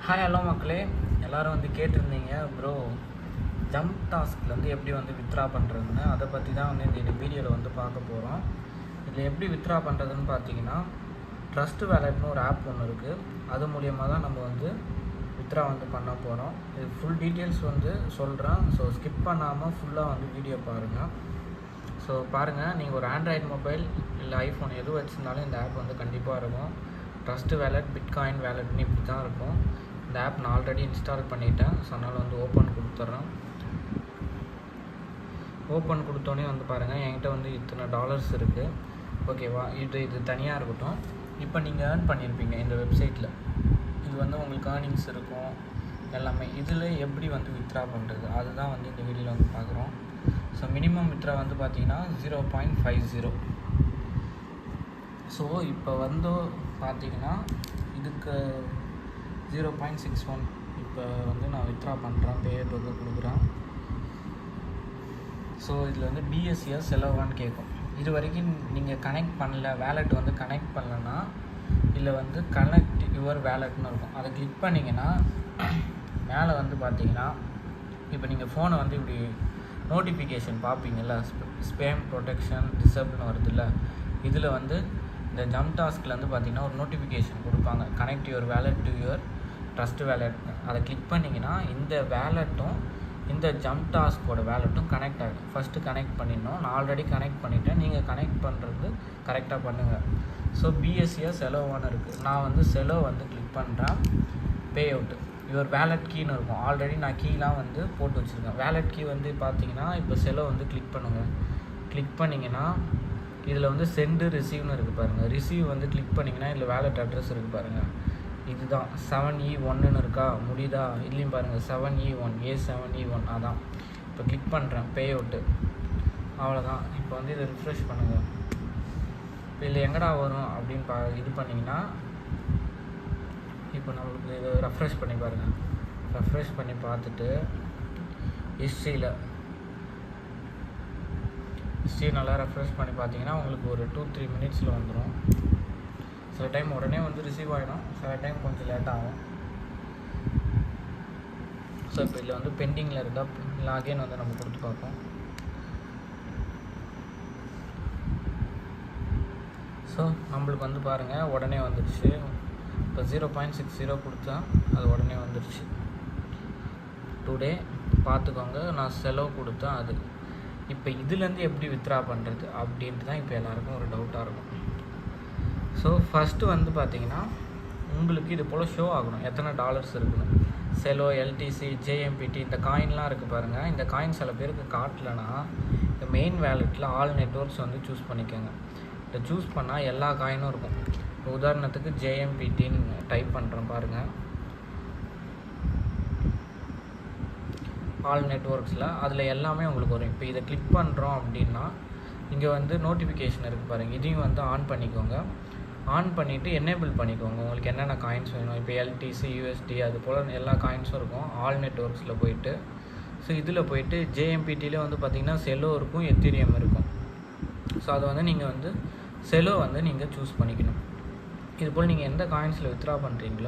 Hi hello மக்களே, எல்லோரும் வந்து கேட்டிருந்தீங்க ப்ரோ ஜம்ப் டாஸ்கில் வந்து எப்படி வந்து வித்ரா பண்ணுறதுன்னு. அதை பற்றி தான் வந்து இந்த வீடியோவில் வந்து பார்க்க போகிறோம். இதில் எப்படி வித்ரா பண்ணுறதுன்னு பார்த்தீங்கன்னா, ட்ரஸ்ட் வேலட்னு ஒரு ஆப் ஒன்று இருக்குது. அது மூலியமாக தான் நம்ம வந்து வித்ரா வந்து பண்ண போகிறோம். இது ஃபுல் டீட்டெயில்ஸ் வந்து சொல்கிறேன். ஸோ ஸ்கிப் பண்ணாமல் ஃபுல்லாக வந்து வீடியோ பாருங்கள். ஸோ பாருங்கள், நீங்கள் ஒரு ஆண்ட்ராய்டு மொபைல் இல்லை ஐஃபோன் எது வச்சுருந்தாலும் இந்த ஆப் வந்து கண்டிப்பாக இருக்கும். ட்ரஸ்ட் வேலட், பிட்காயின் வேலட்னு இப்படி தான் இருக்கும். இந்த ஆப் நான் ஆல்ரெடி இன்ஸ்டால் பண்ணிட்டேன். ஸோ அதனால் வந்து ஓப்பன் கொடுத்துட்றேன். ஓப்பன் கொடுத்தோன்னே வந்து பாருங்கள், என்கிட்ட வந்து இத்தனை டாலர்ஸ் இருக்குது. ஓகேவா, இது தனியாக இருக்கட்டும். இப்போ நீங்கள் ஏர்ன் பண்ணியிருப்பீங்க இந்த வெப்சைட்டில். இது வந்து உங்களுக்கு ஏர்னிங்ஸ் இருக்கும் எல்லாமே. இதில் எப்படி வந்து வித்ரா பண்ணுறது அதுதான் வந்து இந்த வீடியோவில் வந்து பார்க்குறோம். ஸோ மினிமம் வித்ரா வந்து பார்த்தீங்கன்னா 0.50. ஸோ இப்போ வந்து பார்த்தீங்கன்னா இதுக்கு 0.61 இப்போ வந்து நான் வித்ரா பண்ணுறேன். பேட் வந்து கொடுக்குறேன். ஸோ இதில் வந்து பிஎஸ்சியாக செலவான்னு கேட்கும். இது வரைக்கும் நீங்கள் கனெக்ட் பண்ணல, வேலெட் வந்து கனெக்ட் பண்ணலன்னா இல்லை வந்து கனெக்ட் யுவர் வேலெட்னு இருக்கும். அதை கிளிக் பண்ணிங்கன்னா மேலே வந்து பார்த்தீங்கன்னா, இப்போ நீங்கள் ஃபோனை வந்து இப்படி நோட்டிஃபிகேஷன் பார்ப்பீங்கள்ல, ஸ்பேம் ப்ரொடெக்ஷன் டிசபிள்னு வருதுல்ல, இதில் வந்து இந்த ஜம்ப் டாஸ்கில் வந்து பார்த்திங்கன்னா ஒரு நோட்டிஃபிகேஷன் கொடுப்பாங்க, connect your wallet to your trust wallet. அதை கிளிக் பண்ணிங்கன்னா இந்த வேலெட்டும் இந்த ஜம்ப் டாஸ்கோட வேலெட்டும் கனெக்ட் ஆகிடும். ஃபஸ்ட்டு கனெக்ட் பண்ணிடணும். நான் ஆல்ரெடி கனெக்ட் பண்ணிவிட்டேன். நீங்கள் கனெக்ட் பண்ணுறது கரெக்டாக பண்ணுங்கள். ஸோ பிஎஸ்சியாக செலவான இருக்குது. நான் வந்து செலவு வந்து கிளிக் பண்ணுறேன். பே அவுட்டு யுவர் வேலெட் கீன்னு இருக்கும். ஆல்ரெடி நான் கீலாம் வந்து போட்டு வச்சுருக்கேன். வேலெட் கீ வந்து பார்த்தீங்கன்னா இப்போ செலவு வந்து கிளிக் பண்ணுங்கள். கிளிக் பண்ணிங்கன்னா இதில் வந்து சென்டு ரிசீவ்னு இருக்குது பாருங்கள். ரிசீவ் வந்து கிளிக் பண்ணிங்கன்னா இதில் வேலெட் அட்ரஸ் இருக்குது பாருங்கள். இதுதான் 7E1ன்னு இருக்கா, முடியுதா இல்லையும் பாருங்கள். 7E1 A7E1 அதான். இப்போ கிளிக் பண்ணுறேன் பே அவுட்டு. அவ்வளோதான். இப்போ வந்து இதை ரிஃப்ரெஷ் பண்ணுங்கள். இப்போ இதில் எங்கடா வரும் அப்படின்னு இது பண்ணிங்கன்னா, இப்போ நம்மளுக்கு இதை ரெஃப்ரெஷ் பண்ணி பாருங்கள். ரெஃப்ரெஷ் பண்ணி பார்த்துட்டு ஹிஸ்ட்ரி நல்லா ரெஃப்ரெஷ் பண்ணி பார்த்தீங்கன்னா உங்களுக்கு ஒரு 2-3 மினிட்ஸில் வந்துடும். சில டைம் உடனே வந்து ரிசீவ் ஆகிடும், சில டைம் கொஞ்சம் லேட் ஆகும். ஸோ இப்போ இதில் வந்து பெண்டிங்கில் இருந்தால் லாகின் வந்து நம்ம கொடுத்து பார்ப்போம். ஸோ நம்மளுக்கு வந்து பாருங்கள் உடனே வந்துடுச்சு. இப்போ 0.60 கொடுத்தா அது உடனே வந்துடுச்சு. டுடே பார்த்துக்கோங்க, நான் செலவு கொடுத்தேன் அது. இப்போ இதுலேருந்து எப்படி வித்ரா பண்ணுறது அப்படின்ட்டு தான் இப்போ எல்லாருக்கும் ஒரு டவுட்டாக இருக்கும். ஸோ ஃபஸ்ட்டு வந்து பார்த்தீங்கன்னா உங்களுக்கு இது போல் ஷோ ஆகணும் எத்தனை டாலர்ஸ் இருக்குன்னு. செலோ, எல்டிசி, ஜேஎம்பிடி இந்த காயின்லாம் இருக்குது பாருங்கள். இந்த காயின் சில பேருக்கு காட்டலைன்னா இந்த மெயின் வேலெட்டில் ஆல் நெட்வொர்க்ஸ் வந்து சூஸ் பண்ணிக்கோங்க. இதை சூஸ் பண்ணால் எல்லா காயினும் இருக்கும். இப்போ உதாரணத்துக்கு ஜேஎம்பிடின்னு டைப் பண்ணுறேன் பாருங்கள். ஆல் நெட்வொர்க்ஸில் அதில் எல்லாமே உங்களுக்கு வரும். இப்போ இதை கிளிக் பண்ணுறோம் அப்படின்னா இங்கே வந்து நோட்டிஃபிகேஷன் இருக்குது பாருங்கள். இதையும் வந்து ஆன் பண்ணிக்கோங்க. ஆன் பண்ணிவிட்டு எனேபிள் பண்ணிக்கோங்க. உங்களுக்கு என்னென்ன காயின்ஸ் வேணும். இப்போ எல்டிசி, யூஎஸ்டி அது போல் எல்லா காயின்ஸும் இருக்கும் ஆல் நெட்வொர்க்ஸில் போயிட்டு. ஸோ இதில் போயிட்டு ஜேஎம்பிடியில் வந்து பார்த்திங்கன்னா செலோ இருக்கும், எத்தீரியம் இருக்கும். ஸோ அதை வந்து நீங்கள் வந்து செலோ வந்து நீங்கள் சூஸ் பண்ணிக்கணும். இது போல் நீங்கள் எந்த காயின்ஸில் வித்ரா பண்ணுறீங்களோ